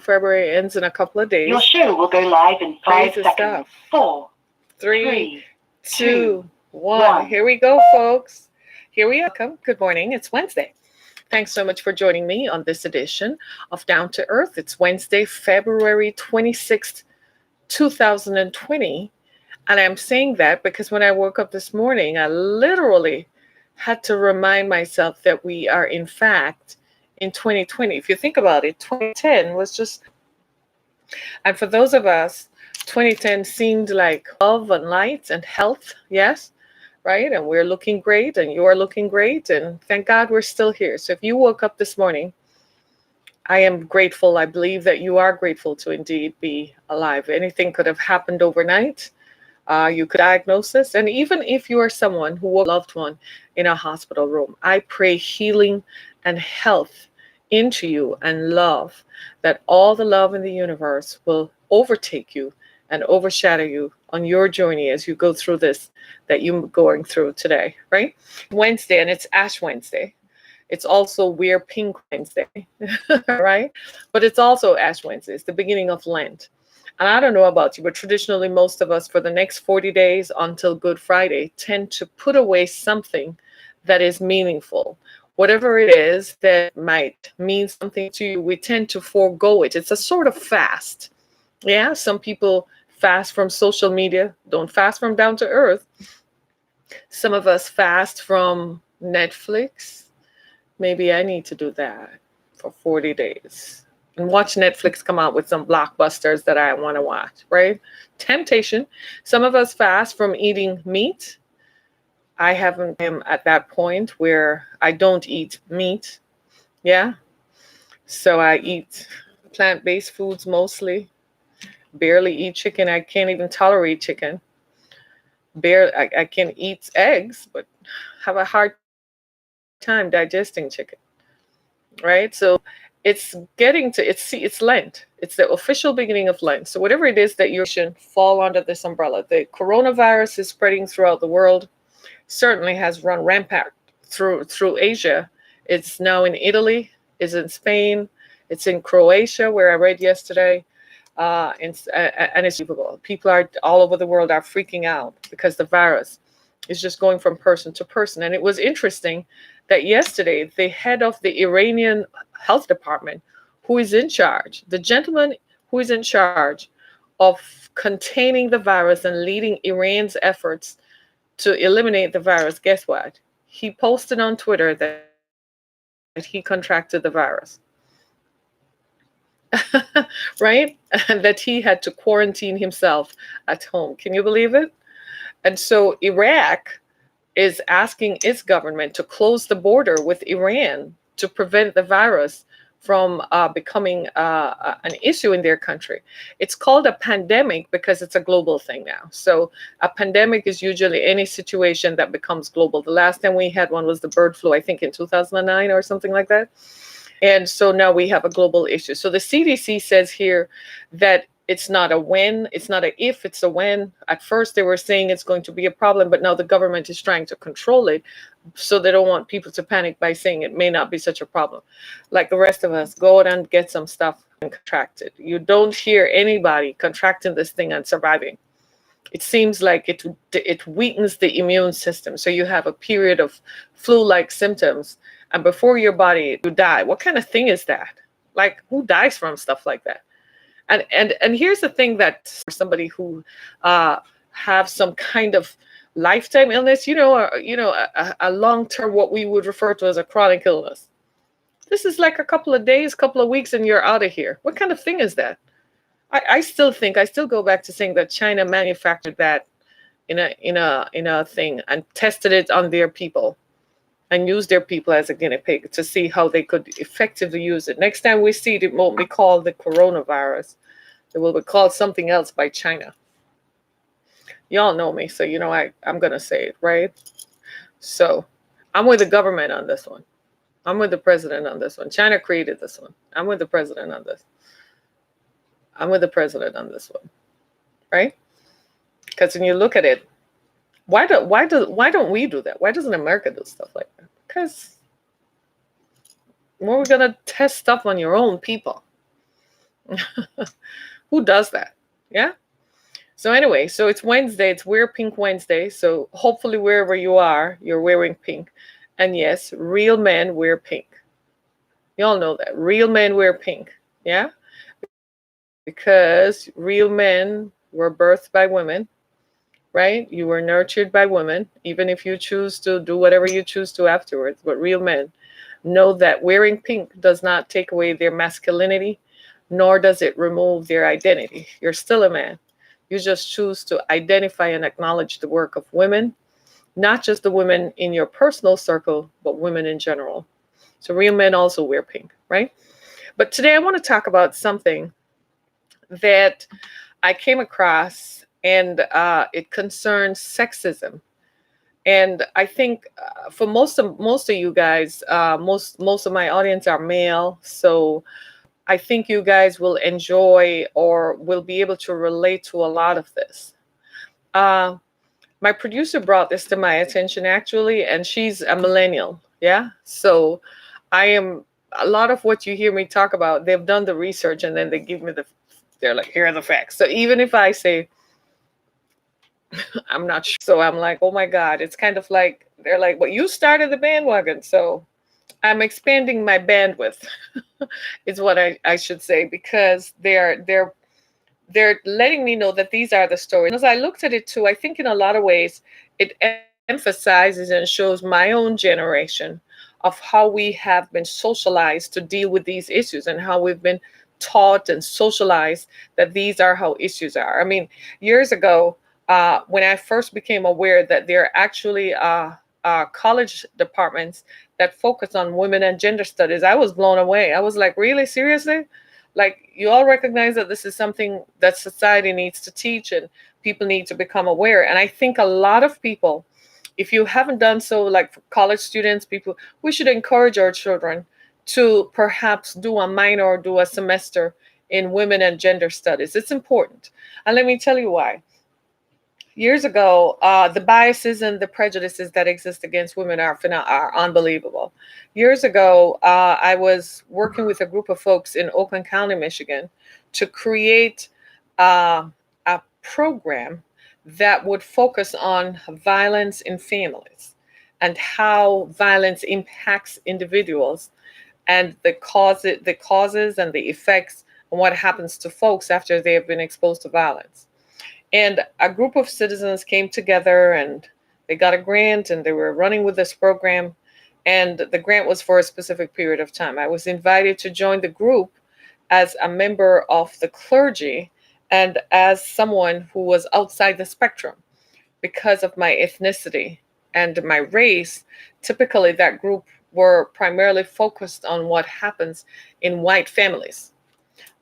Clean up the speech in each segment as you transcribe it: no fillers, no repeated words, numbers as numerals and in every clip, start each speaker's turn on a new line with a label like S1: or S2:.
S1: February ends in a couple of
S2: Your
S1: days.
S2: show will go live in 5
S1: Crazy
S2: seconds.
S1: stuff.
S2: 4,
S1: 3,
S2: 3, 2,
S1: 2, 1.
S2: 1.
S1: Here we go, folks. Here we are. Welcome. Good morning. It's Wednesday. Thanks so much for joining me on this edition of Down to Earth. It's Wednesday, February 26th, 2020. And I'm saying that because when I woke up this morning, I literally had to remind myself that we are, in fact, in 2020. If you think about it, 2010 was just, and for those of us, 2010 seemed like love and light and health, yes, right? And we're looking great, and you are looking great, and thank God we're still here. So if you woke up this morning, I am grateful. I believe that you are grateful to indeed be alive. Anything could have happened overnight. You could diagnose this. And even if you are someone who was a loved one in a hospital room, I pray healing and health into you and love, that all the love in the universe will overtake you and overshadow you on your journey as you go through this that you're going through today, right? Wednesday, and it's Ash Wednesday. It's also Wear Pink Wednesday, right? But it's also Ash Wednesday. It's the beginning of Lent. And I don't know about you, but traditionally, most of us for the next 40 days until Good Friday tend to put away something that is meaningful. Whatever it is that might mean something to you, we tend to forego it. It's a sort of fast. Yeah, some people fast from social media, don't fast from Down to Earth. Some of us fast from Netflix. Maybe I need to do that for 40 days and watch Netflix come out with some blockbusters that I want to watch, right? Temptation. Some of us fast from eating meat. I haven't been at that point where I don't eat meat. Yeah. So I eat plant-based foods mostly. Barely eat chicken. I can't even tolerate chicken. I can eat eggs, but have a hard time digesting chicken. Right? So it's getting to it's Lent. It's the official beginning of Lent. So whatever it is that you're fall under this umbrella. The coronavirus is spreading throughout the world. Certainly has run rampant through Asia. It's now in Italy, it's in Spain, it's in Croatia, where I read yesterday. And it's unbelievable. People are all over the world are freaking out because the virus is just going from person to person. And it was interesting that yesterday the head of the Iranian health department, who is in charge, the gentleman who is in charge of containing the virus and leading Iran's efforts to eliminate the virus, guess what? He posted on Twitter that he contracted the virus. Right? And that he had to quarantine himself at home. Can you believe it? And so Iraq is asking its government to close the border with Iran to prevent the virus from becoming an issue in their country. It's called a pandemic because it's a global thing now. So a pandemic is usually any situation that becomes global. The last time we had one was the bird flu, I think in 2009 or something like that. And so now we have a global issue. So the CDC says here that it's not a when, it's not a if, it's a when. At first they were saying it's going to be a problem, but now the government is trying to control it. So they don't want people to panic by saying it may not be such a problem. Like the rest of us, go out and get some stuff and contract it. You don't hear anybody contracting this thing and surviving. It seems like it weakens the immune system. So you have a period of flu-like symptoms, and before your body you die. What kind of thing is that? Like, who dies from stuff like that? And here's the thing, that for somebody who have some kind of lifetime illness, a long-term, what we would refer to as a chronic illness. This is like a couple of days, couple of weeks, and you're out of here. What kind of thing is that? I still go back to saying that China manufactured that in a thing and tested it on their people and used their people as a guinea pig to see how they could effectively use it. Next time we see it, it won't be called the coronavirus. It will be called something else by China. Y'all know me, so I'm gonna say it, right? So I'm with the government on this one. I'm with the president on this one. China created this one. I'm with the president on this. I'm with the president on this one, right? Because when you look at it, why don't we do that? Why doesn't America do stuff like that? Because we're gonna test stuff on your own people. Who does that? Yeah. So anyway, so it's Wednesday. It's Wear Pink Wednesday. So hopefully wherever you are, you're wearing pink. And yes, real men wear pink. You all know that. Real men wear pink. Yeah? Because real men were birthed by women, right? You were nurtured by women, even if you choose to do whatever you choose to afterwards. But real men know that wearing pink does not take away their masculinity, nor does it remove their identity. You're still a man. You just choose to identify and acknowledge the work of women, not just the women in your personal circle, but women in general. So real men also wear pink, right? But today I want to talk about something that I came across, and it concerns sexism. And I think for most of you guys, most of my audience are male, so I think you guys will enjoy or will be able to relate to a lot of this. Uh, my producer brought this to my attention actually, and she's a millennial. Yeah, so I am a lot of what you hear me talk about. They've done the research, and then they give me they're like, here are the facts. So even if I say I'm not sure, so I'm like, oh my God, it's kind of like they're like, well, you started the bandwagon, so I'm expanding my bandwidth, is what I should say, because they're letting me know that these are the stories. And as I looked at it too, I think in a lot of ways it emphasizes and shows my own generation of how we have been socialized to deal with these issues, and how we've been taught and socialized that these are how issues are. I mean, years ago, when I first became aware that there are actually college departments that focus on women and gender studies, I was blown away. I was like, really? Seriously? Like, you all recognize that this is something that society needs to teach and people need to become aware. And I think a lot of people, if you haven't done so, like for college students, people, we should encourage our children to perhaps do a minor or do a semester in women and gender studies. It's important. And let me tell you why. Years ago, the biases and the prejudices that exist against women are unbelievable. Years ago, I was working with a group of folks in Oakland County, Michigan, to create a program that would focus on violence in families and how violence impacts individuals, and the causes and the effects, and what happens to folks after they have been exposed to violence. And a group of citizens came together, and they got a grant, and they were running with this program. And the grant was for a specific period of time. I was invited to join the group as a member of the clergy and as someone who was outside the spectrum because of my ethnicity and my race. Typically, that group were primarily focused on what happens in white families.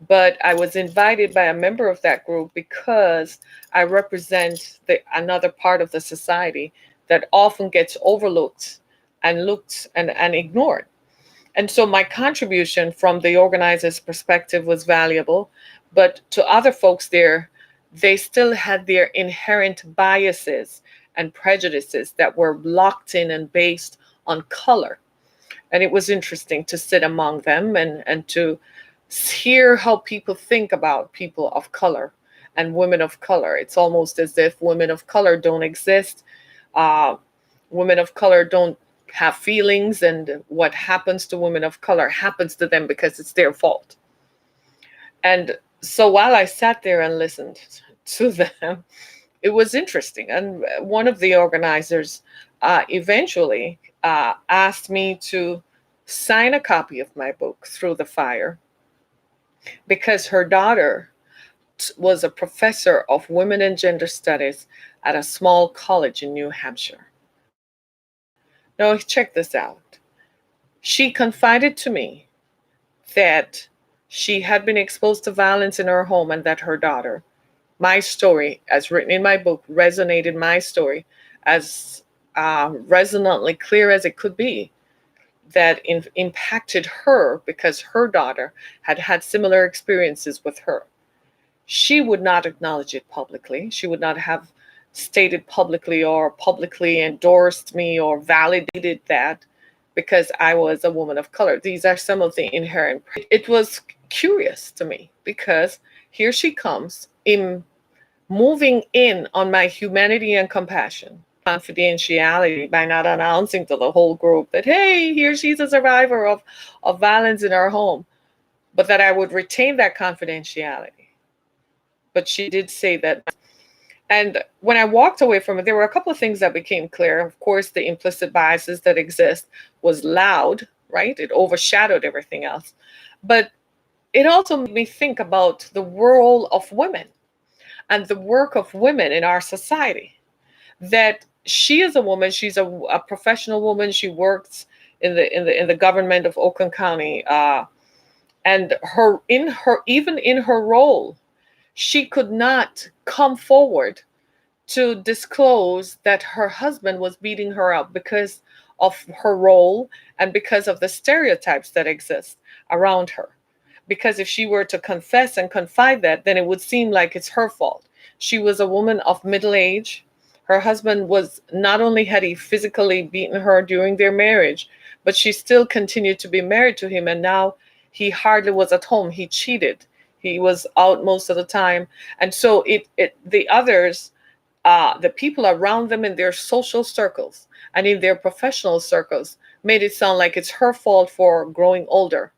S1: But I was invited by a member of that group because I represent another part of the society that often gets overlooked and looked and ignored. And so my contribution from the organizer's perspective was valuable, but to other folks there, they still had their inherent biases and prejudices that were locked in and based on color. And it was interesting to sit among them and to hear how people think about people of color and women of color. It's almost as if women of color don't exist. Uh, Women of color don't have feelings, and what happens to women of color happens to them because it's their fault. And so while I sat there and listened to them, it was interesting. And one of the organizers eventually asked me to sign a copy of my book, Through the Fire, because her daughter was a professor of women and gender studies at a small college in New Hampshire. Now, check this out. She confided to me that she had been exposed to violence in her home, and that her daughter, my story, as written in my book, resonated my story as resonantly clear as it could be, that impacted her because her daughter had had similar experiences with her. She would not acknowledge it publicly. She would not have stated publicly or publicly endorsed me or validated that because I was a woman of color. These are some of the inherent. It was curious to me because here she comes in moving in on my humanity and compassion, confidentiality by not announcing to the whole group that, hey, here she's a survivor of violence in her home, but that I would retain that confidentiality. But she did say that. And when I walked away from it, there were a couple of things that became clear. Of course, the implicit biases that exist was loud, right? It overshadowed everything else. But it also made me think about the role of women and the work of women in our society. That she is a woman, she's a professional woman. She works in the government of Oakland County, and even in her role, she could not come forward to disclose that her husband was beating her up because of her role and because of the stereotypes that exist around her. Because if she were to confess and confide that, then it would seem like it's her fault. She was a woman of middle age. Her husband was not only had he physically beaten her during their marriage, but she still continued to be married to him. And now he hardly was at home. He cheated. He was out most of the time. And so the others, the people around them in their social circles and in their professional circles made it sound like it's her fault for growing older.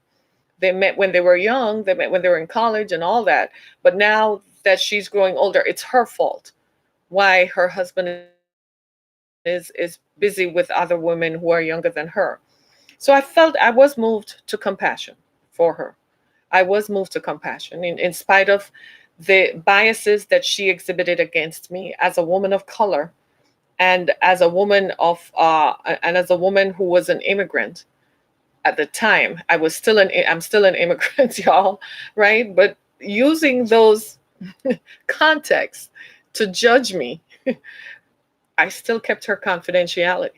S1: They met when they were young, they met when they were in college and all that. But now that she's growing older, it's her fault why her husband is busy with other women who are younger than her. So I felt I was moved to compassion for her. I was moved to compassion in spite of the biases that she exhibited against me as a woman of color and as a woman as a woman who was an immigrant at the time. I'm still an immigrant, y'all, right? But using those contexts to judge me, I still kept her confidentiality,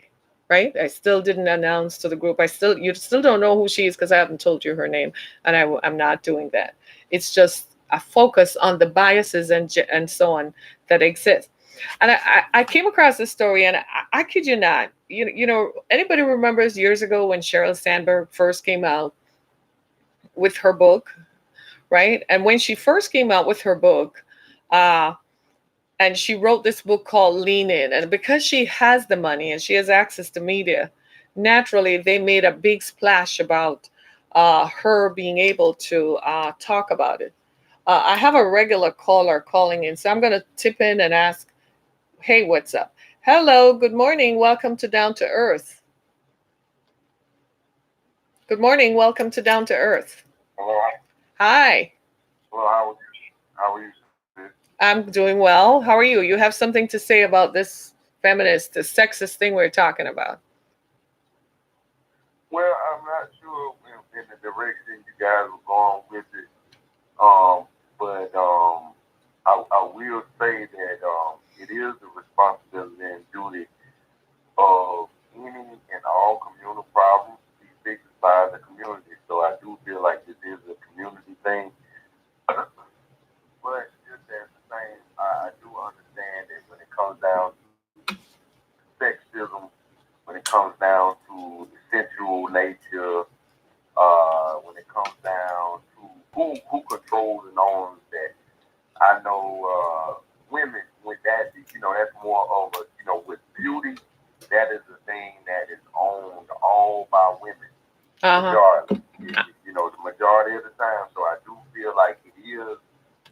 S1: right? I still didn't announce to the group. You still don't know who she is because I haven't told you her name, and I'm not doing that. It's just a focus on the biases and so on that exist. And I came across this story, and I kid you not, anybody remembers years ago when Sheryl Sandberg first came out with her book, right? And when she first came out with her book, uh, and she wrote this book called Lean In. And because she has the money and she has access to media, naturally they made a big splash about her being able to talk about it. I have a regular caller calling in, so I'm going to tip in and ask, hey, what's up? Hello, good morning. Welcome to Down to Earth. Good morning. Welcome to Down to Earth.
S3: Hello.
S1: Hi.
S3: Well, how are you?
S1: I'm doing well. How are you? You have something to say about this feminist, this sexist thing we're talking about?
S3: Well, I'm not sure in the direction you guys were going with it. But I will say that it is the responsibility and duty of any and all communal problems to be fixed by the community. So I do feel like this is a community thing. But just as the same, I do understand that when it comes down to sexism, when it comes down to the sensual nature, when it comes down to who controls the norms, that I know women with that, that's more of a, with beauty, that is a thing that is owned all by women, majority, the majority of the time. So I do feel like it is,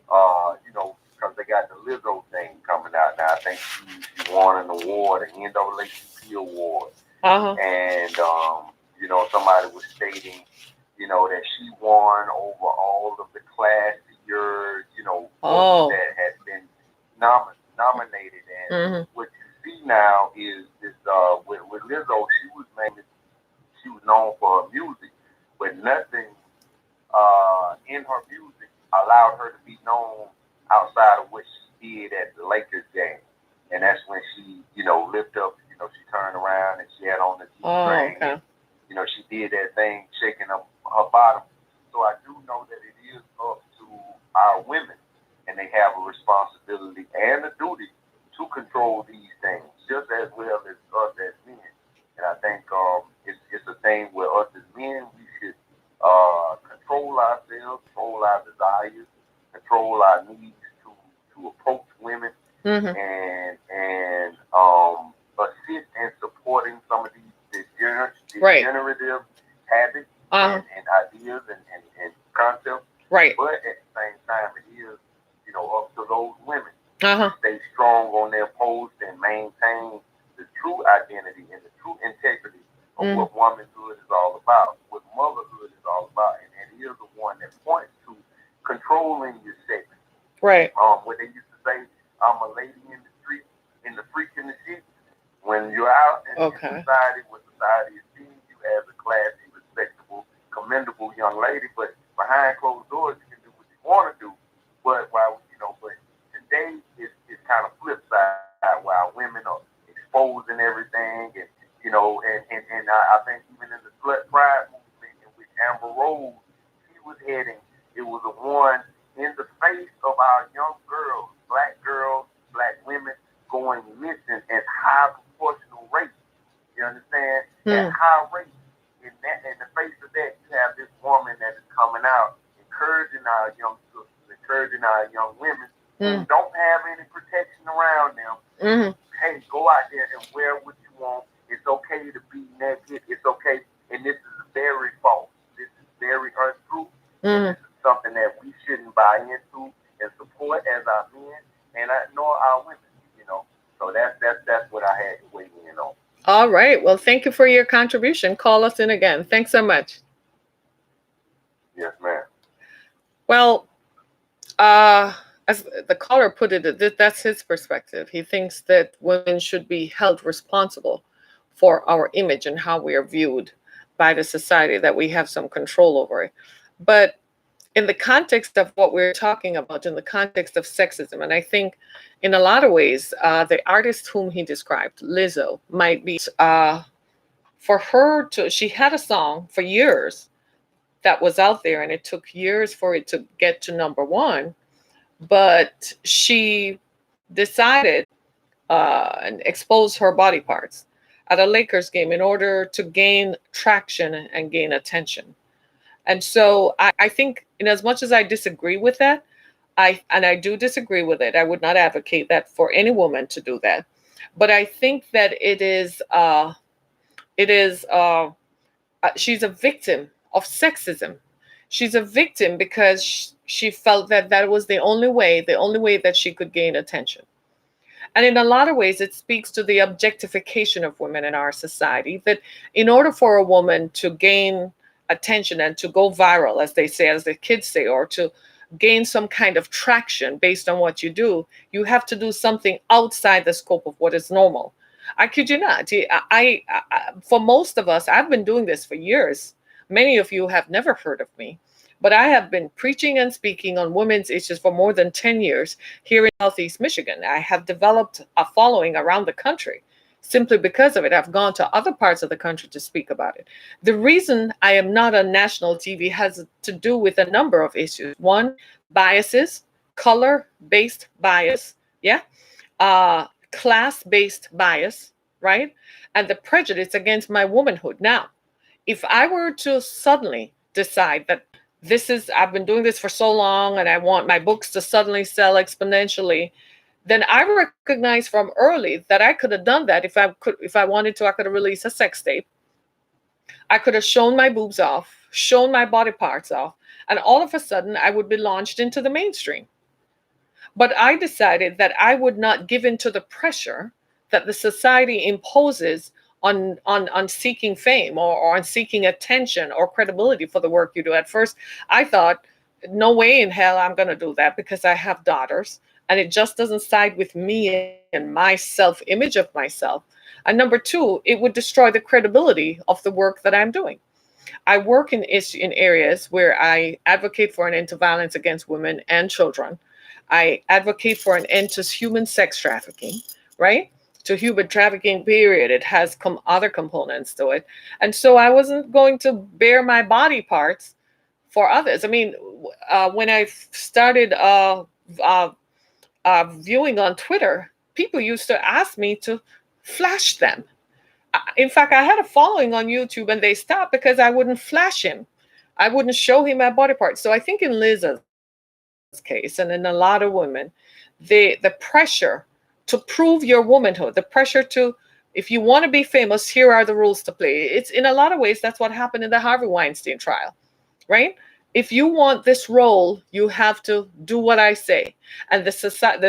S3: because they got the Lizzo thing coming out now. I think she won an award, an NAACP award. And, somebody was stating, that she won over all of the classier, books that had been nominated. And what you see now is this, with Lizzo, she was known for her music, but nothing in her music allowed her to be known outside of what she did at the Lakers game. And that's when she, lift up, she turned around and she had on the G-string. Okay. And, she did that thing, shaking her bottom. So I do know that it is up to our women, and they have a responsibility and a duty to control these things, just as well as us as men. And I think it's a thing where us as men, we should control ourselves, control our needs to approach women
S1: Mm-hmm.
S3: and assist in supporting some of these
S1: Right.
S3: degenerative habits
S1: Uh-huh.
S3: and ideas and concepts.
S1: Right.
S3: But at the same time, it is, up to those women
S1: Uh-huh.
S3: to stay strong on their post and maintain the true identity and the true integrity of what womanhood is all about, what motherhood is all about. And it is the one that points to controlling your sex.
S1: Right.
S3: What they used to say, I'm a lady in the street, in the freak in the sheets. When you're out in society, what society is seeing you as a classy, respectable, commendable young lady, but behind closed doors, you can do what you want to do. But but today it's kind of flip side, while women are exposing everything, and I think even in the slut pride movement in which Amber Rose she was heading, it was a one in the face of our young girls, black women going missing at high proportional rates. You understand? At high rates. In the face of that, you have this woman that is coming out, encouraging our young sisters, encouraging our young women who don't have any protection around them. Hey, go out there and wear what you want. It's okay to be naked. It's okay. And this is very false. This is very untrue. This is something that we shouldn't buy into and support as our men and nor our women. So that's what I had to weigh in on.
S1: All right. Well, thank you for your contribution. Call us in again. Thanks so much.
S3: Yes, ma'am.
S1: Well, as the caller put it, that's his perspective. He thinks that women should be held responsible for our image and how we are viewed by the society, that we have some control over it. But in the context of what we're talking about, in the context of sexism, and I think in a lot of ways, the artist whom he described, Lizzo, might be, for her to, she had a song for years that was out there, and it took years for it to get to number one, but she decided and expose her body parts at a Lakers game in order to gain traction and gain attention. And so I think, in as much as I disagree with that, I do disagree with it. I would not advocate that for any woman to do that. But I think that she's a victim of sexism. She's a victim because she felt that that was the only way that she could gain attention. And in a lot of ways, it speaks to the objectification of women in our society, that in order for a woman to gain attention and to go viral, as they say, as the kids say, or to gain some kind of traction based on what you do, you have to do something outside the scope of what is normal. I kid you not. For most of us, I've been doing this for years. Many of you have never heard of me, but I have been preaching and speaking on women's issues for more than 10 years here in Southeast Michigan. I have developed a following around the country simply because of it. I've gone to other parts of the country to speak about it. The reason I am not on national TV has to do with a number of issues. One, biases, color-based bias, class-based bias, right? And the prejudice against my womanhood. Now, if I were to suddenly decide that I've been doing this for so long and I want my books to suddenly sell exponentially, then I recognize from early that I could have done that if I wanted to. I could have released a sex tape. I could have shown my boobs off, shown my body parts off, and all of a sudden I would be launched into the mainstream. But I decided that I would not give in to the pressure that the society imposes on seeking fame or on seeking attention or credibility for the work you do. At first, I thought, no way in hell I'm going to do that because I have daughters and it just doesn't side with me and my self-image of myself. And number two, it would destroy the credibility of the work that I'm doing. I work in areas where I advocate for an end to violence against women and children. I advocate for an end to human sex trafficking, right? To human trafficking, period. It has other components to it. And so I wasn't going to bare my body parts for others. I mean, when I started viewing on Twitter, people used to ask me to flash them. In fact, I had a following on YouTube and they stopped because I wouldn't flash him. I wouldn't show him my body parts. So I think in Liz's case, and in a lot of women, the pressure to prove your womanhood, the pressure to, if you want to be famous, here are the rules to play. It's in a lot of ways that's what happened in the Harvey Weinstein trial, right? If you want this role, you have to do what I say. And the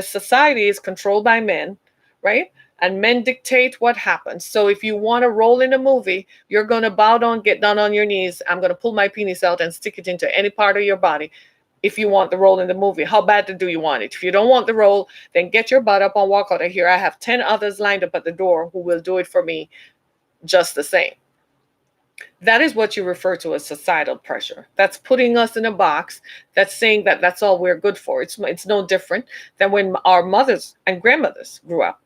S1: society is controlled by men, right? And men dictate what happens. So if you want a role in a movie, you're going to bow down, get down on your knees. I'm going to pull my penis out and stick it into any part of your body if you want the role in the movie. How bad do you want it? If you don't want the role, then get your butt up and walk out of here. I have 10 others lined up at the door who will do it for me just the same. That is what you refer to as societal pressure. That's putting us in a box. That's saying that that's all we're good for. It's no different than when our mothers and grandmothers grew up,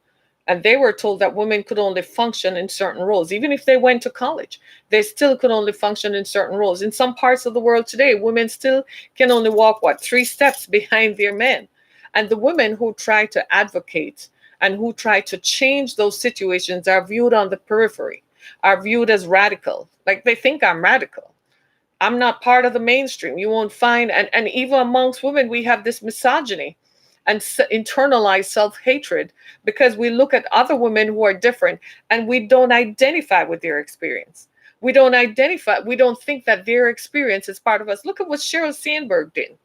S1: and they were told that women could only function in certain roles. Even if they went to college, they still could only function in certain roles. In some parts of the world today, women still can only walk, 3 steps behind their men. And the women who try to advocate and who try to change those situations are viewed on the periphery, are viewed as radical. Like, they think I'm radical. I'm not part of the mainstream. You won't find, and even amongst women, we have this misogyny and internalized self-hatred because we look at other women who are different and we don't identify with their experience. We don't think that their experience is part of us. Look at what Sheryl Sandberg did.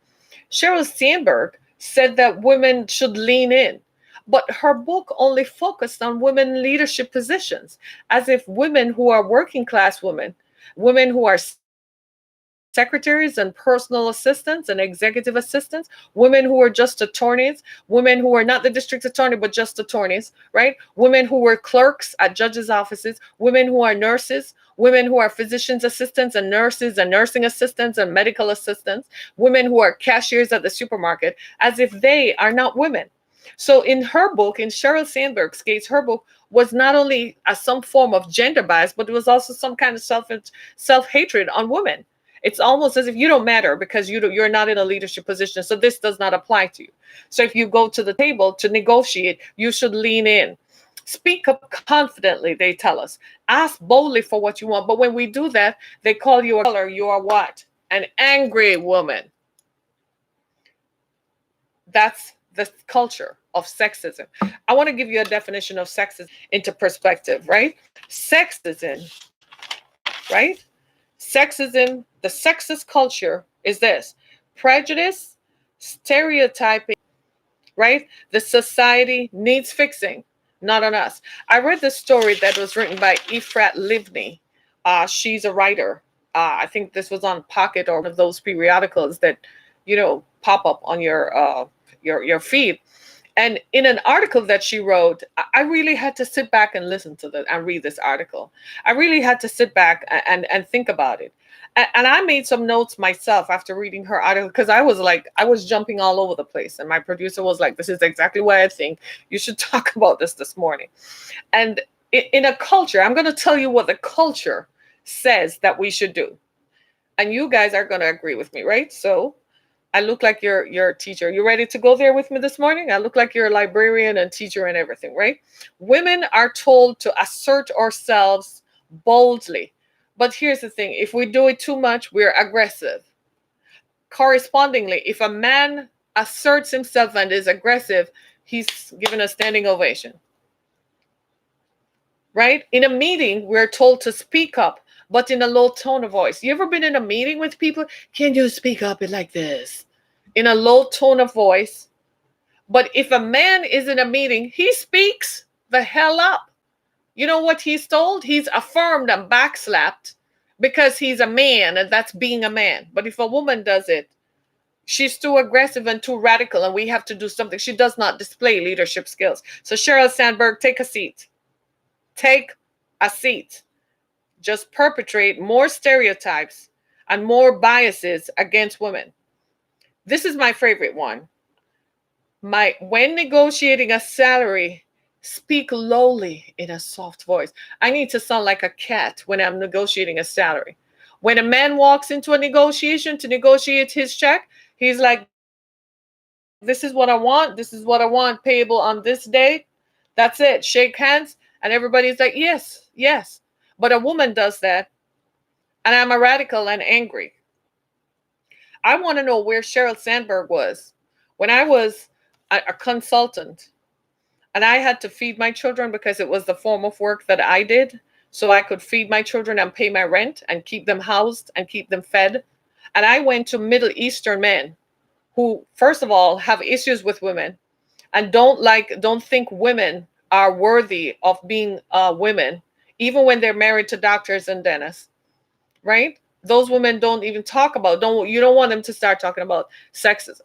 S1: Sheryl Sandberg said that women should lean in, but her book only focused on women in leadership positions, as if women who are working class women who are secretaries and personal assistants and executive assistants, women who are just attorneys, women who are not the district attorney but just attorneys, right? Women who were clerks at judges' offices, women who are nurses, women who are physicians' assistants and nurses and nursing assistants and medical assistants, women who are cashiers at the supermarket, as if they are not women. So in her book, in Sheryl Sandberg's case, her book was not only some form of gender bias, but it was also some kind of self-hatred on women. It's almost as if you don't matter because you're not in a leadership position. So this does not apply to you. So if you go to the table to negotiate, you should lean in. Speak up confidently, they tell us. Ask boldly for what you want. But when we do that, they call you a color. You are what? An angry woman. That's the culture of sexism. I want to give you a definition of sexism into perspective, right? Sexism, right? Sexism, the sexist culture is this: prejudice, stereotyping, right? The society needs fixing, not on us. I read this story that was written by Efrat Livni. She's a writer. I think this was on Pocket or one of those periodicals that, pop up on your feed. And in an article that she wrote, I really had to sit back and listen to that and read this article. I really had to sit back and think about it. And I made some notes myself after reading her article, because I was jumping all over the place. And my producer was like, this is exactly why I think you should talk about this morning. And in a culture, I'm going to tell you what the culture says that we should do. And you guys are going to agree with me, right? So I look like your teacher. You ready to go there with me this morning? I look like you're a librarian and teacher and everything, right? Women are told to assert ourselves boldly. But here's the thing. If we do it too much, we're aggressive. Correspondingly, if a man asserts himself and is aggressive, he's given a standing ovation. Right? In a meeting, we're told to speak up, but in a low tone of voice. You ever been in a meeting with people? Can you speak up like this? In a low tone of voice. But if a man is in a meeting, he speaks the hell up. You know what he's told? He's affirmed and backslapped because he's a man, and that's being a man. But if a woman does it, she's too aggressive and too radical, and we have to do something. She does not display leadership skills. So Sheryl Sandberg, take a seat. Take a seat. Just perpetrate more stereotypes and more biases against women. This is my favorite one. When negotiating a salary, speak lowly in a soft voice. I need to sound like a cat when I'm negotiating a salary. When a man walks into a negotiation to negotiate his check, he's like, this is what I want. This is what I want, payable on this day. That's it. Shake hands. And everybody's like, yes, yes. But a woman does that. And I'm a radical and angry. I want to know where Sheryl Sandberg was When I was a consultant and I had to feed my children because it was the form of work that I did, so I could feed my children and pay my rent and keep them housed and keep them fed. And I went to Middle Eastern men who, first of all, have issues with women and don't think women are worthy of being women, even when they're married to doctors and dentists, right? Those women don't even talk about, you don't want them to start talking about sexism.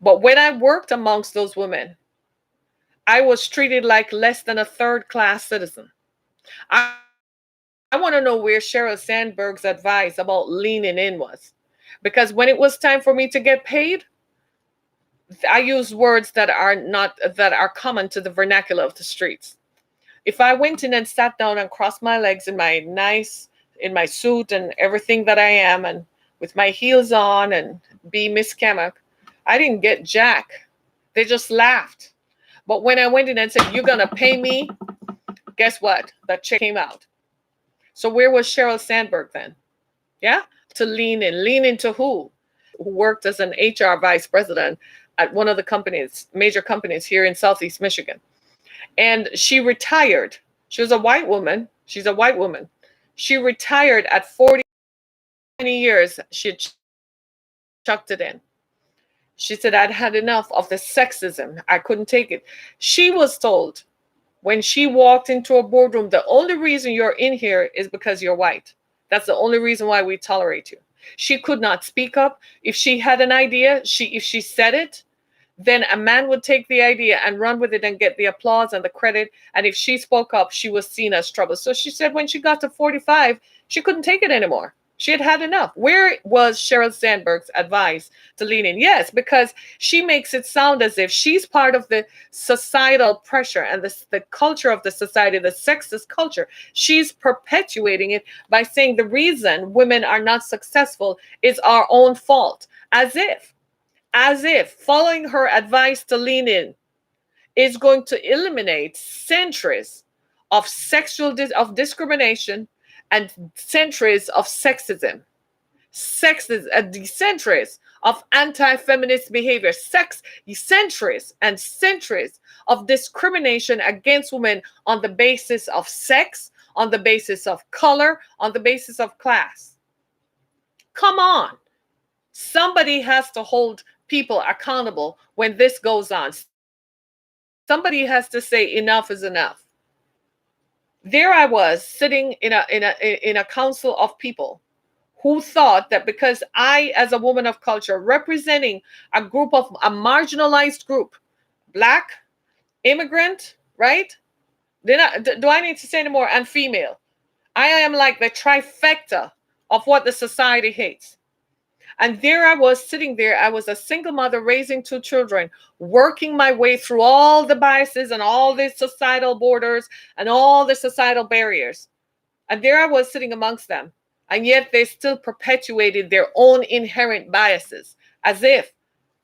S1: But when I worked amongst those women, I was treated like less than a third class citizen. I, I want to know where Sheryl Sandberg's advice about leaning in was. Because when it was time for me to get paid, I used words that are common to the vernacular of the streets. If I went in and sat down and crossed my legs in my suit and everything that I am, and with my heels on and be Miss Kamak, I didn't get jack. They just laughed. But when I went in and said, "You're gonna pay me," guess what? That check came out. So where was Sheryl Sandberg then? Yeah, to lean in. Lean into who? Who worked as an HR vice president at one of the major companies here in Southeast Michigan. And she retired. She was a white woman. She's a white woman. She retired at 40 years. She chucked it in. She said, "I'd had enough of the sexism. I couldn't take it." She was told when she walked into a boardroom, the only reason you're in here is because you're white. That's the only reason why we tolerate you. She could not speak up. If she had an idea, if she said it, then a man would take the idea and run with it and get the applause and the credit. And if she spoke up, she was seen as trouble. So she said when she got to 45, she couldn't take it anymore. She had had enough. Where was Sheryl Sandberg's advice to lean in? Yes, because she makes it sound as if she's part of the societal pressure and the culture of the society, the sexist culture. She's perpetuating it by saying the reason women are not successful is our own fault. As if following her advice to lean in is going to eliminate centuries of discrimination and centuries of sexism, centuries of anti-feminist behavior, centuries and centuries of discrimination against women on the basis of sex, on the basis of color, on the basis of class. Come on. Somebody has to hold people accountable when this goes on. Somebody has to say enough is enough. There I was sitting in a council of people who thought that because I, as a woman of culture, representing a marginalized group, Black, immigrant, right? Do I need to say any more? And female. I am like the trifecta of what the society hates. And there I was sitting there. I was a single mother raising 2 children, working my way through all the biases and all the societal borders and all the societal barriers. And there I was sitting amongst them. And yet they still perpetuated their own inherent biases as if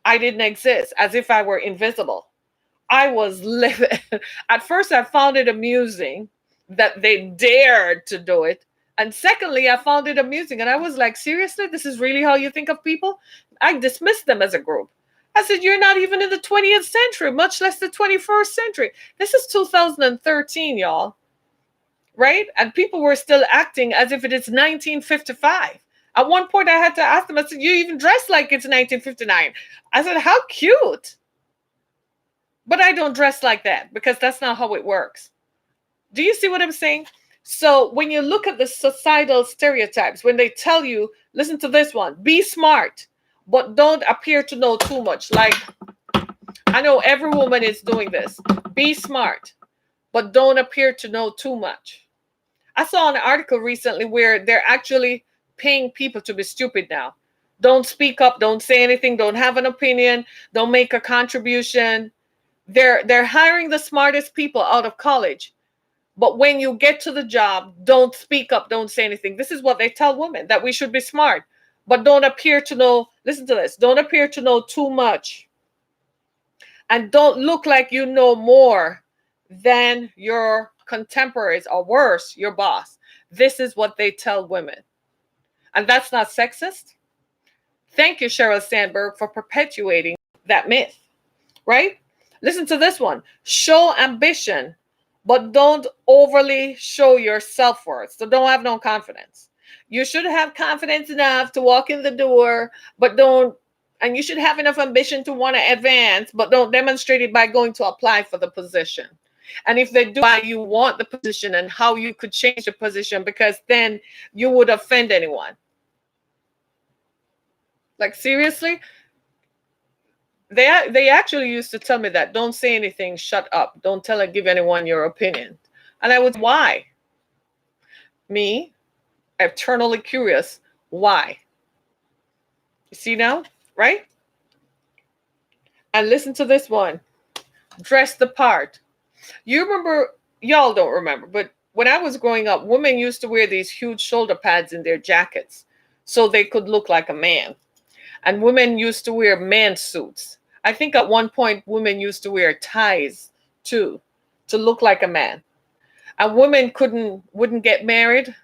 S1: I didn't exist, as if I were invisible. I was living. At first, I found it amusing that they dared to do it. And secondly, I found it amusing. And I was like, seriously, this is really how you think of people? I dismissed them as a group. I said, you're not even in the 20th century, much less the 21st century. This is 2013, y'all. Right? And people were still acting as if it is 1955. At one point, I had to ask them, I said, you even dress like it's 1959. I said, how cute. But I don't dress like that because that's not how it works. Do you see what I'm saying? So when you look at the societal stereotypes, when they tell you, listen to this one, be smart, but don't appear to know too much. Like, I know every woman is doing this. Be smart, but don't appear to know too much. I saw an article recently where they're actually paying people to be stupid now. Don't speak up, don't say anything, don't have an opinion, don't make a contribution. They're hiring the smartest people out of college. But when you get to the job, don't speak up, don't say anything. This is what they tell women, that we should be smart, but don't appear to know, listen to this, don't appear to know too much. And don't look like you know more than your contemporaries, or worse, your boss. This is what they tell women. And that's not sexist. Thank you, Sheryl Sandberg, for perpetuating that myth, right? Listen to this one. Show ambition, but don't overly show your self-worth. So don't have no confidence. You should have confidence enough to walk in the door, but don't, and you should have enough ambition to want to advance, but don't demonstrate it by going to apply for the position. And if they do, why you want the position and how you could change the position, because then you would offend anyone. Like, seriously? They actually used to tell me that, don't say anything, shut up, don't give anyone your opinion. And I was, why? Me, eternally curious, why? You see now, right? And listen to this one. Dress the part. You remember, y'all don't remember, but when I was growing up, women used to wear these huge shoulder pads in their jackets so they could look like a man. And women used to wear man suits. I think at one point women used to wear ties too, to look like a man. And women wouldn't get married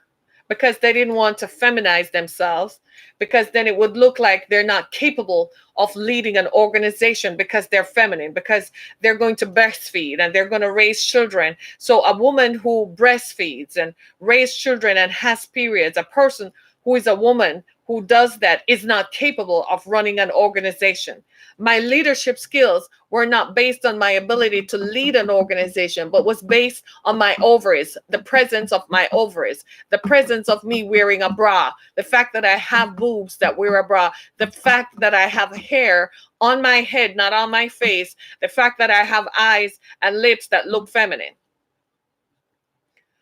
S1: because they didn't want to feminize themselves, because then it would look like they're not capable of leading an organization because they're feminine, because they're going to breastfeed and they're going to raise children. So a woman who breastfeeds and raises children and has periods, a person who is a woman who does that, is not capable of running an organization. My leadership skills were not based on my ability to lead an organization, but was based on my ovaries, the presence of my ovaries, the presence of me wearing a bra, the fact that I have boobs that wear a bra, the fact that I have hair on my head, not on my face, the fact that I have eyes and lips that look feminine.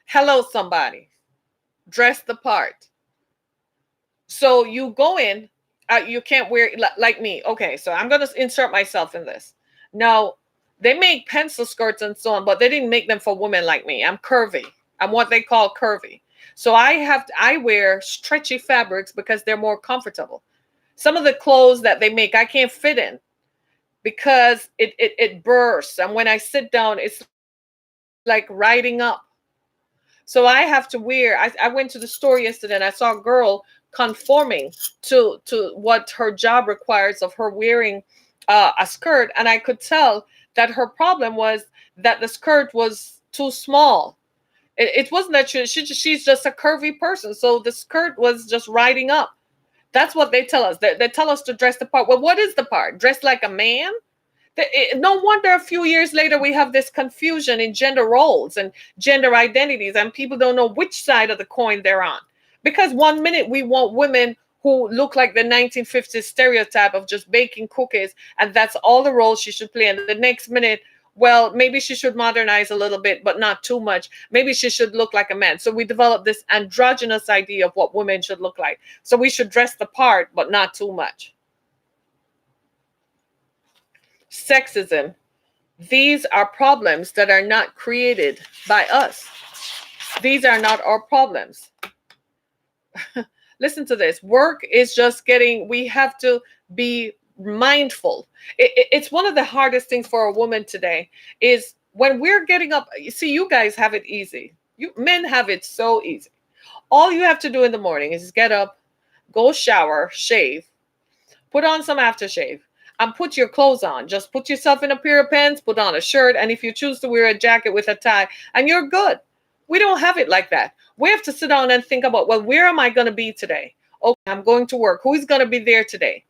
S1: Hello, somebody. Dress the part. So you go in, you can't wear like me. Okay, so I'm going to insert myself in this. Now, they make pencil skirts and so on, but they didn't make them for women like me. I'm curvy. I'm what they call curvy. So I wear stretchy fabrics because they're more comfortable. Some of the clothes that they make, I can't fit in because it bursts. And when I sit down, it's like riding up. So I have to wear, I went to the store yesterday and I saw a girl conforming to what her job requires of her wearing a skirt, and I could tell that her problem was that the skirt was too small. It wasn't that she's just a curvy person, so the skirt was just riding up. That's what they tell us. They tell us to dress the part. Well, what is the part? Dress like a man? No wonder a few years later we have this confusion in gender roles and gender identities, and people don't know which side of the coin they're on. Because 1 minute we want women who look like the 1950s stereotype of just baking cookies, and that's all the roles she should play. And the next minute, well, maybe she should modernize a little bit, but not too much. Maybe she should look like a man. So we develop this androgynous idea of what women should look like. So we should dress the part, but not too much. Sexism. These are problems that are not created by us. These are not our problems. Listen to this. Work is just we have to be mindful. It's one of the hardest things for a woman today is when we're getting up. You see, you guys have it easy. You men have it so easy. All you have to do in the morning is get up, go shower, shave, put on some aftershave, and put your clothes on. Just put yourself in a pair of pants, put on a shirt, and if you choose to wear a jacket with a tie, and you're good. We don't have it like that. We have to sit down and think about, well, where am I going to be today? Okay, I'm going to work. Who is going to be there today?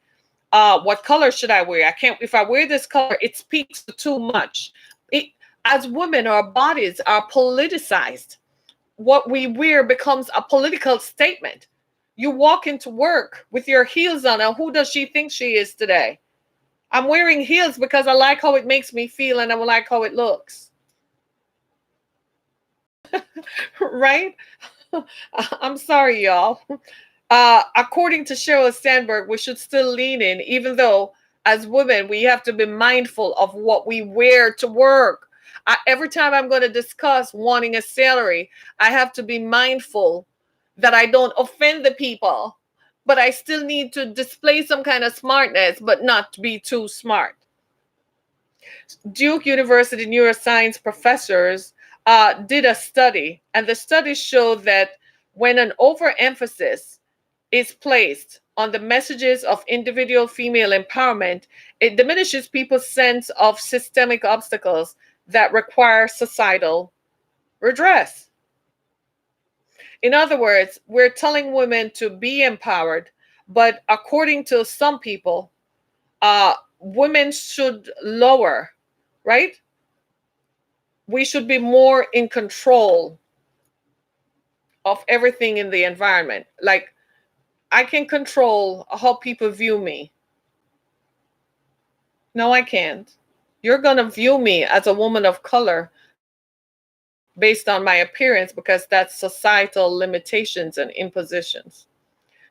S1: What color should I wear? If I wear this color, it speaks too much. As women, our bodies are politicized. What we wear becomes a political statement. You walk into work with your heels on, and who does she think she is today? I'm wearing heels because I like how it makes me feel and I like how it looks. Right? I'm sorry, y'all. According to Sheryl Sandberg, we should still lean in, even though as women, we have to be mindful of what we wear to work. Every time I'm going to discuss wanting a salary, I have to be mindful that I don't offend the people, but I still need to display some kind of smartness, but not be too smart. Duke University neuroscience professors did a study, and the study showed that when an overemphasis is placed on the messages of individual female empowerment, it diminishes people's sense of systemic obstacles that require societal redress. In other words, we're telling women to be empowered, but according to some people, women should lower, right? We should be more in control of everything in the environment. Like, I can control how people view me. No, I can't. You're going to view me as a woman of color based on my appearance because that's societal limitations and impositions.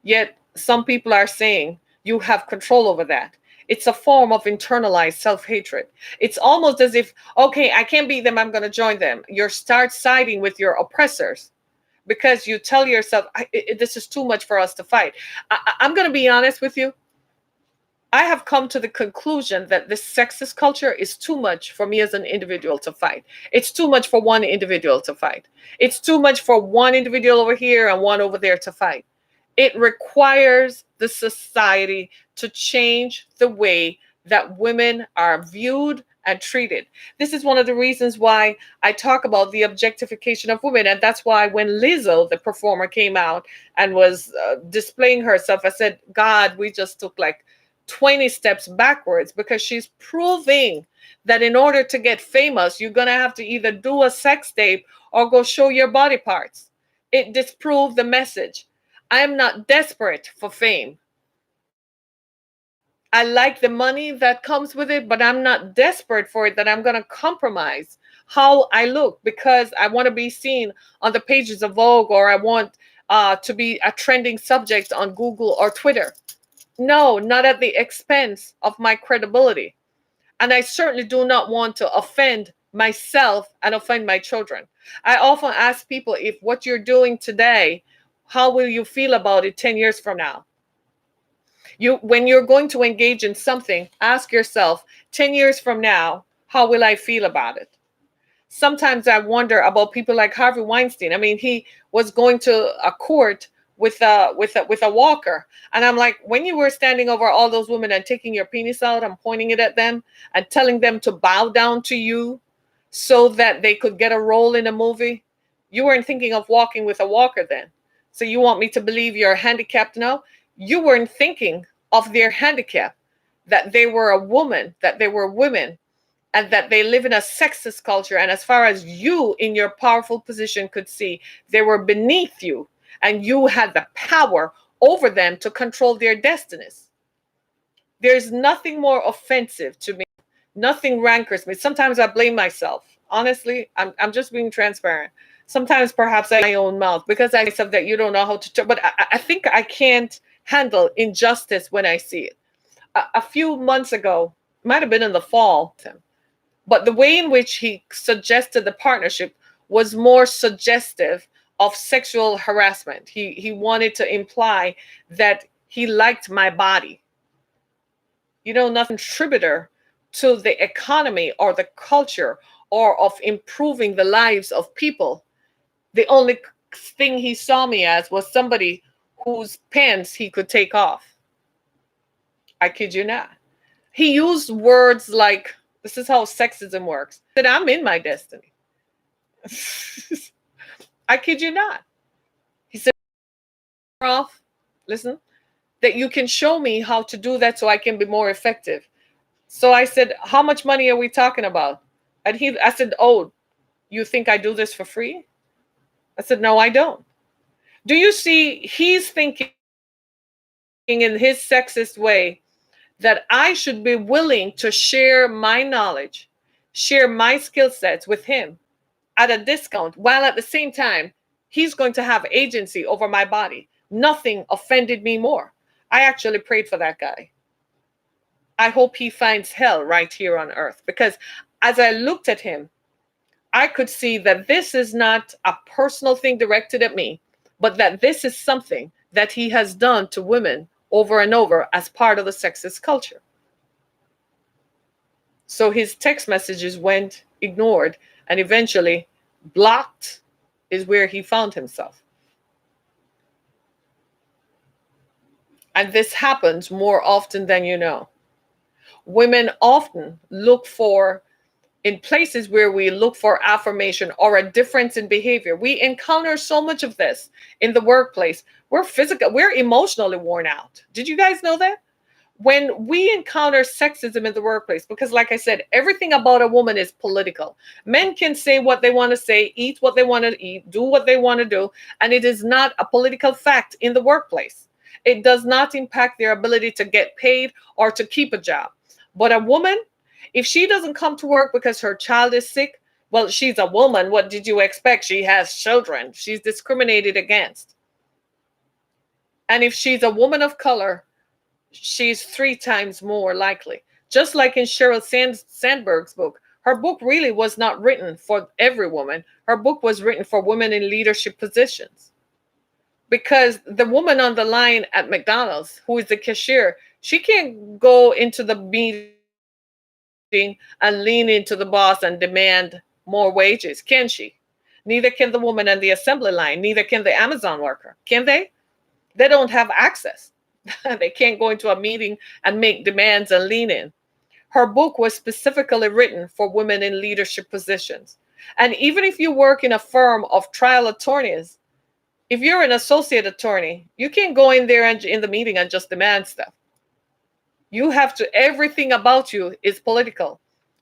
S1: Yet some people are saying you have control over that. It's a form of internalized self-hatred. It's almost as if, okay, I can't beat them, I'm going to join them. You start siding with your oppressors because you tell yourself, this is too much for us to fight. I'm going to be honest with you. I have come to the conclusion that this sexist culture is too much for me as an individual to fight. It's too much for one individual to fight. It's too much for one individual over here and one over there to fight. It requires the society to change the way that women are viewed and treated. This is one of the reasons why I talk about the objectification of women. And that's why when Lizzo, the performer, came out and was displaying herself, I said, God, we just took like 20 steps backwards, because she's proving that in order to get famous, you're going to have to either do a sex tape or go show your body parts. It disproved the message. I am not desperate for fame. I like the money that comes with it, but I'm not desperate for it that I'm going to compromise how I look because I want to be seen on the pages of Vogue, or I want to be a trending subject on Google or Twitter. No, not at the expense of my credibility. And I certainly do not want to offend myself and offend my children. I often ask people, if what you're doing today, how will you feel about it 10 years from now? When you're going to engage in something, ask yourself, 10 years from now, how will I feel about it? Sometimes I wonder about people like Harvey Weinstein. I mean, he was going to a court with a walker, and I'm like, when you were standing over all those women and taking your penis out and pointing it at them and telling them to bow down to you so that they could get a role in a movie, you weren't thinking of walking with a walker then. So you want me to believe you're handicapped now? You weren't thinking of their handicap, that they were a woman, that they were women, and that they live in a sexist culture. And as far as you in your powerful position could see, they were beneath you, and you had the power over them to control their destinies. There's nothing more offensive to me. Nothing rancors me. Sometimes I blame myself. Honestly, I'm just being transparent. Sometimes perhaps I my own mouth because I said that you don't know how to, but I think I can't handle injustice when I see it. A few months ago, might have been in the fall, but the way in which he suggested the partnership was more suggestive of sexual harassment. He wanted to imply that he liked my body. You know, nothing contributor to the economy or the culture or of improving the lives of people. The only thing he saw me as was somebody whose pants he could take off. I kid you not. He used words like, this is how sexism works, that I'm in my destiny. I kid you not. He said, off, listen, that you can show me how to do that so I can be more effective. So I said, how much money are we talking about? And I said, oh, you think I do this for free? I said, no, I don't. Do you see, he's thinking in his sexist way that I should be willing to share my knowledge, share my skill sets with him at a discount, while at the same time, he's going to have agency over my body. Nothing offended me more. I actually prayed for that guy. I hope he finds hell right here on earth, because as I looked at him, I could see that this is not a personal thing directed at me, but that this is something that he has done to women over and over as part of the sexist culture. So his text messages went ignored, and eventually blocked is where he found himself. And this happens more often than you know. Women often look for, in places where we look for affirmation or a difference in behavior, we encounter so much of this in the workplace. We're emotionally worn out. Did you guys know that? When we encounter sexism in the workplace, because like I said, everything about a woman is political. Men can say what they want to say, eat what they want to eat, do what they want to do, and it is not a political fact in the workplace. It does not impact their ability to get paid or to keep a job. But a woman, if she doesn't come to work because her child is sick, well, she's a woman. What did you expect? She has children. She's discriminated against. And if she's a woman of color, she's 3 times more likely. Just like in Sheryl Sandberg's book, her book really was not written for every woman. Her book was written for women in leadership positions. Because the woman on the line at McDonald's, who is the cashier, she can't go into the meeting and lean into the boss and demand more wages, can she? Neither can the woman on the assembly line. Neither can the Amazon worker. Can they? They don't have access. They can't go into a meeting and make demands and lean in. Her book was specifically written for women in leadership positions. And even if you work in a firm of trial attorneys, if you're an associate attorney, you can't go in there and in the meeting and just demand stuff. You have to, everything about you is political.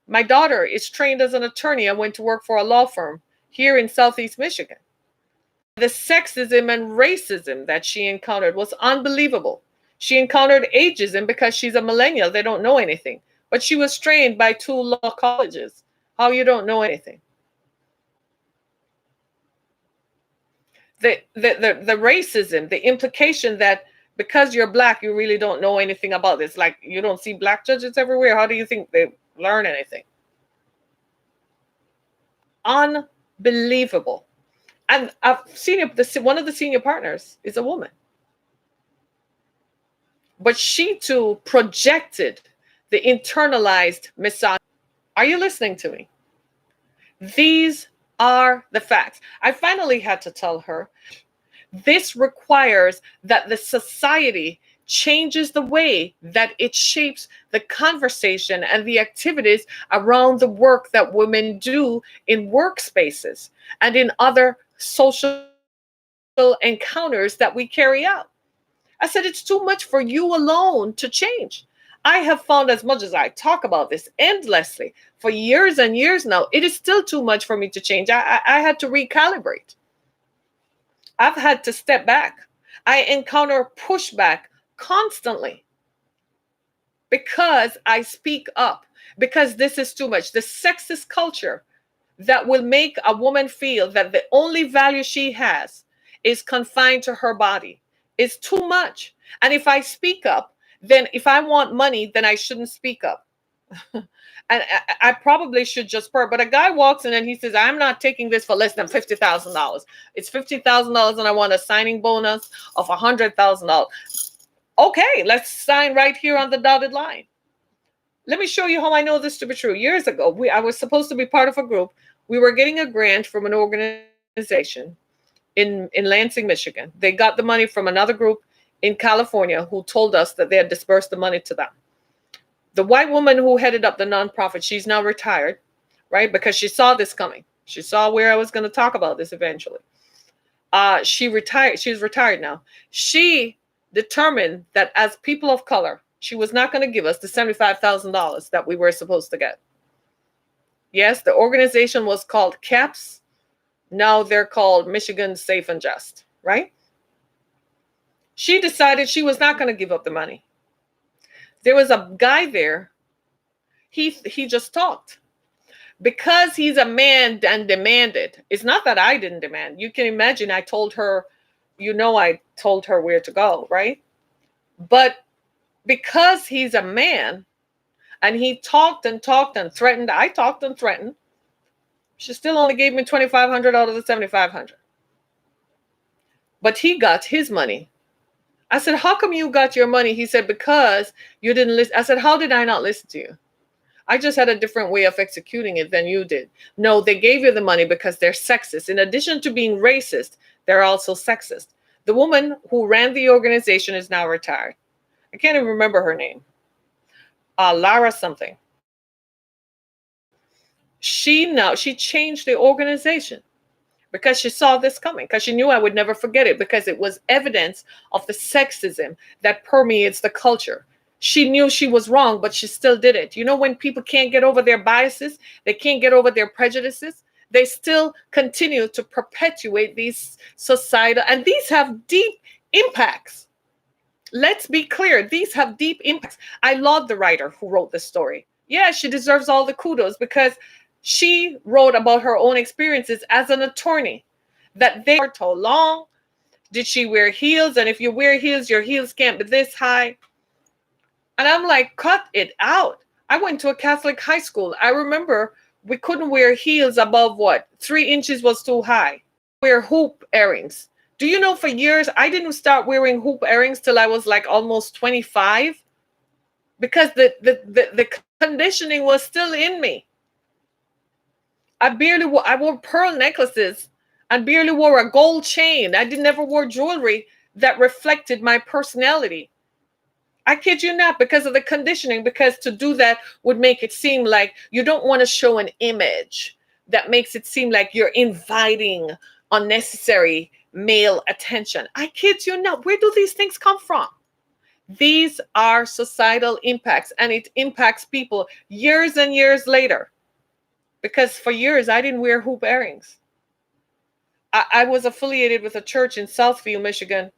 S1: My daughter is trained as an attorney and went to work for a law firm here in Southeast Michigan. The sexism and racism that she encountered was unbelievable. She encountered ageism because she's a millennial. They don't know anything. But she was trained by 2 law colleges. How you don't know anything? The racism, the implication that because you're black, you really don't know anything about this. Like, you don't see black judges everywhere. How do you think they learn anything? Unbelievable. And one of the senior partners is a woman. But she too projected the internalized misogyny. Are you listening to me? These are the facts. I finally had to tell her, this requires that the society changes the way that it shapes the conversation and the activities around the work that women do in workspaces and in other social encounters that we carry out. I said, it's too much for you alone to change. I have found, as much as I talk about this endlessly for years and years now, it is still too much for me to change. I had to recalibrate. I've had to step back. I encounter pushback constantly because I speak up, because this is too much. The sexist culture that will make a woman feel that the only value she has is confined to her body is too much. And if I speak up, then if I want money, then I shouldn't speak up. And I probably should just purr. But a guy walks in and he says, I'm not taking this for less than $50,000. It's $50,000 and I want a signing bonus of $100,000. Okay, let's sign right here on the dotted line. Let me show you how I know this to be true. Years ago, I was supposed to be part of a group. We were getting a grant from an organization in Lansing, Michigan. They got the money from another group in California who told us that they had dispersed the money to them. The white woman who headed up the nonprofit, she's now retired, right? Because she saw this coming. She saw where I was going to talk about this eventually. She retired. She's retired now. She determined that as people of color, she was not going to give us the $75,000 that we were supposed to get. Yes, the organization was called CAPS. Now they're called Michigan Safe and Just, right? She decided she was not going to give up the money. There was a guy there. He just talked. Because he's a man and demanded. It's not that I didn't demand. You can imagine I told her, I told her where to go, right? But because he's a man and he talked and threatened, I talked and threatened. She still only gave me $2,500 out of the $7,500. But he got his money. I said, how come you got your money? He said, because you didn't listen. I said, how did I not listen to you? I just had a different way of executing it than you did. No, they gave you the money because they're sexist. In addition to being racist, they're also sexist. The woman who ran the organization is now retired. I can't even remember her name. Lara something. She changed the organization because she saw this coming, because she knew I would never forget it, because it was evidence of the sexism that permeates the culture. She knew she was wrong, but she still did it. You know, when people can't get over their biases, they can't get over their prejudices, they still continue to perpetuate these societal, and these have deep impacts. Let's be clear, these have deep impacts. I love the writer who wrote this story. Yeah, she deserves all the kudos because she wrote about her own experiences as an attorney, that they are too long. Did she wear heels? And if you wear heels, your heels can't be this high. And I'm like, cut it out. I went to a Catholic high school. I remember we couldn't wear heels above 3 inches was too high. Wear hoop earrings. Do you know, for years, I didn't start wearing hoop earrings till I was like almost 25, because the conditioning was still in me. I wore pearl necklaces and barely wore a gold chain. I never wore jewelry that reflected my personality. I kid you not, because of the conditioning, because to do that would make it seem like you don't want to show an image that makes it seem like you're inviting unnecessary male attention. I kid you not. Where do these things come from? These are societal impacts, and it impacts people years and years later. Because for years, I didn't wear hoop earrings. I was affiliated with a church in Southview, Michigan,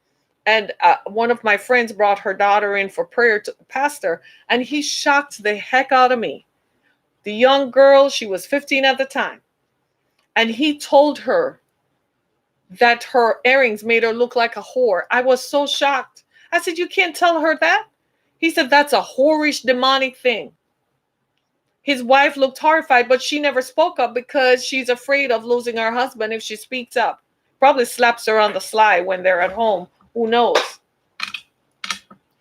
S1: and one of my friends brought her daughter in for prayer to the pastor, and he shocked the heck out of me. The young girl, she was 15 at the time, and he told her that her earrings made her look like a whore. I was so shocked. I said, you can't tell her that? He said, that's a whorish, demonic thing. His wife looked horrified, but she never spoke up because she's afraid of losing her husband if she speaks up. Probably slaps her on the sly when they're at home. Who knows?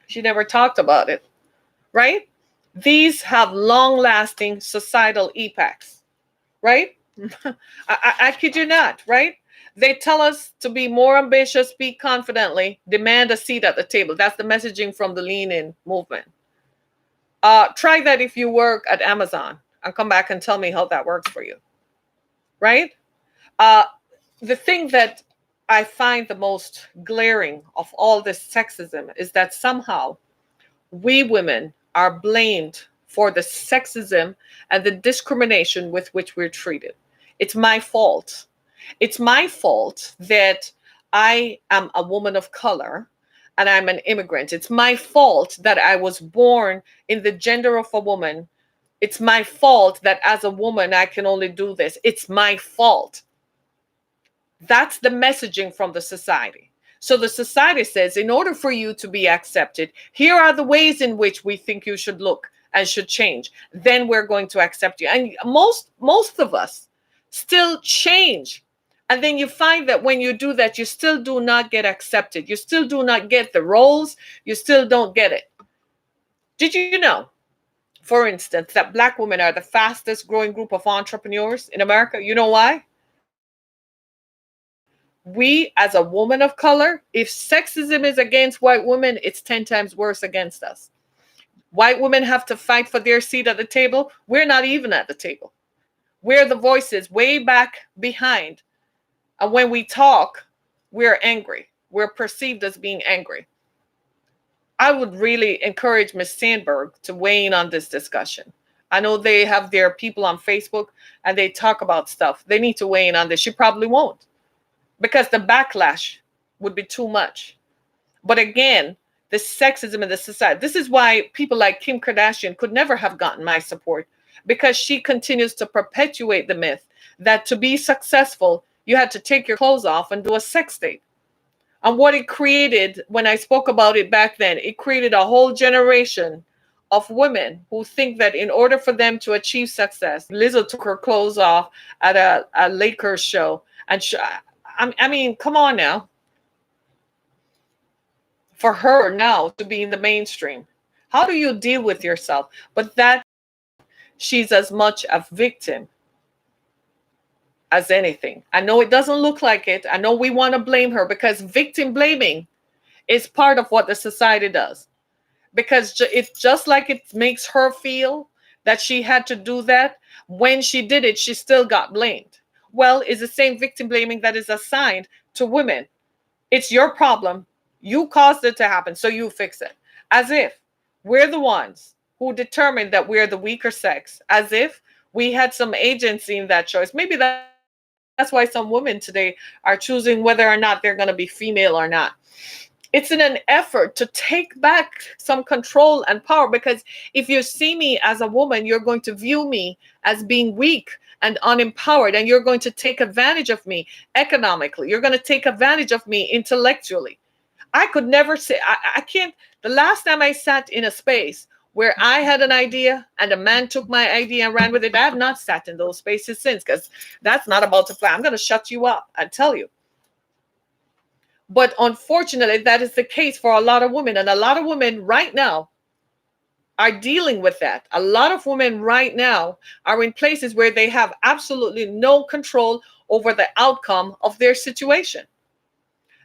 S1: She never talked about it, right? These have long-lasting societal impacts, right? I kid you not, right? They tell us to be more ambitious, speak confidently, demand a seat at the table. That's the messaging from the Lean In movement. Try that if you work at Amazon and come back and tell me how that works for you, right? The thing that I find the most glaring of all this sexism is that somehow we women are blamed for the sexism and the discrimination with which we're treated. It's my fault. It's my fault that I am a woman of color and I'm an immigrant. It's my fault that I was born in the gender of a woman. It's my fault that as a woman, I can only do this. It's my fault. That's the messaging from the society. So the society says, in order for you to be accepted, here are the ways in which we think you should look and should change. Then we're going to accept you. And most of us still change. And then you find that when you do that, you still do not get accepted. You still do not get the roles. You still don't get it. Did you know, for instance, that Black women are the fastest growing group of entrepreneurs in America? You know why? We, as a woman of color, if sexism is against white women, it's 10 times worse against us. White women have to fight for their seat at the table. We're not even at the table. We're the voices way back behind. And when we talk, we're angry. We're perceived as being angry. I would really encourage Ms. Sandberg to weigh in on this discussion. I know they have their people on Facebook and they talk about stuff. They need to weigh in on this. She probably won't, because the backlash would be too much. But again, the sexism in the society. This is why people like Kim Kardashian could never have gotten my support, because she continues to perpetuate the myth that to be successful, you had to take your clothes off and do a sex tape. And what it created, when I spoke about it back then, it created a whole generation of women who think that in order for them to achieve success, Lizzo took her clothes off at a Lakers show. And I mean, come on now. For her now to be in the mainstream, how do you deal with yourself? But that she's as much a victim as anything. I know it doesn't look like it. I know we want to blame her, because victim blaming is part of what the society does. because it's just like it makes her feel that she had to do that. When she did it, she still got blamed. Well, it's the same victim blaming that is assigned to women. It's your problem. You caused it to happen, so you fix it. As if we're the ones who determined that we're the weaker sex, as if we had some agency in that choice. Maybe that's why some women today are choosing whether or not they're going to be female or not. It's in an effort to take back some control and power, because if you see me as a woman, you're going to view me as being weak and unempowered, and you're going to take advantage of me economically. You're going to take advantage of me intellectually. I could never say, I can't. The last time I sat in a space where I had an idea and a man took my idea and ran with it, I have not sat in those spaces since, because that's not about to fly. I'm going to shut you up and tell you. But unfortunately, that is the case for a lot of women. And a lot of women right now are dealing with that. A lot of women right now are in places where they have absolutely no control over the outcome of their situation.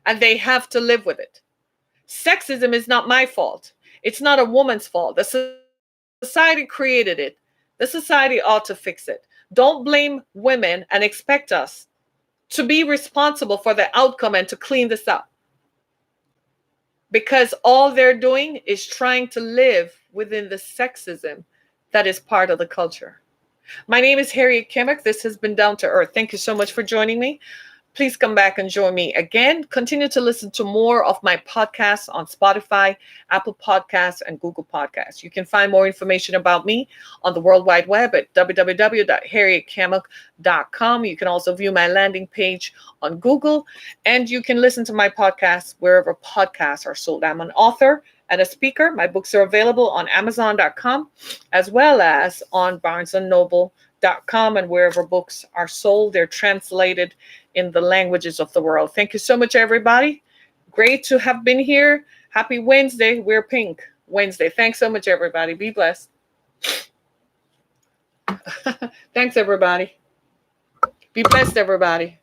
S1: And they have to live with it. Sexism is not my fault. It's not a woman's fault. The society created it. The society ought to fix it. Don't blame women and expect us to be responsible for the outcome and to clean this up. Because all they're doing is trying to live within the sexism that is part of the culture. My name is Harriet Kimmick. This has been Down to Earth. Thank you so much for joining me. Please come back and join me again. Continue to listen to more of my podcasts on Spotify, Apple Podcasts, and Google Podcasts. You can find more information about me on the World Wide Web at www.harrietkimmick.com. You can also view my landing page on Google, and you can listen to my podcasts wherever podcasts are sold. I'm an author and a speaker. My books are available on Amazon.com as well as on BarnesandNoble.com, and wherever books are sold, they're translated in the languages of the world. Thank you so much, everybody. Great to have been here. Happy Wednesday. We're Pink Wednesday. Thanks so much, everybody. Be blessed. Thanks, everybody. Be blessed, everybody.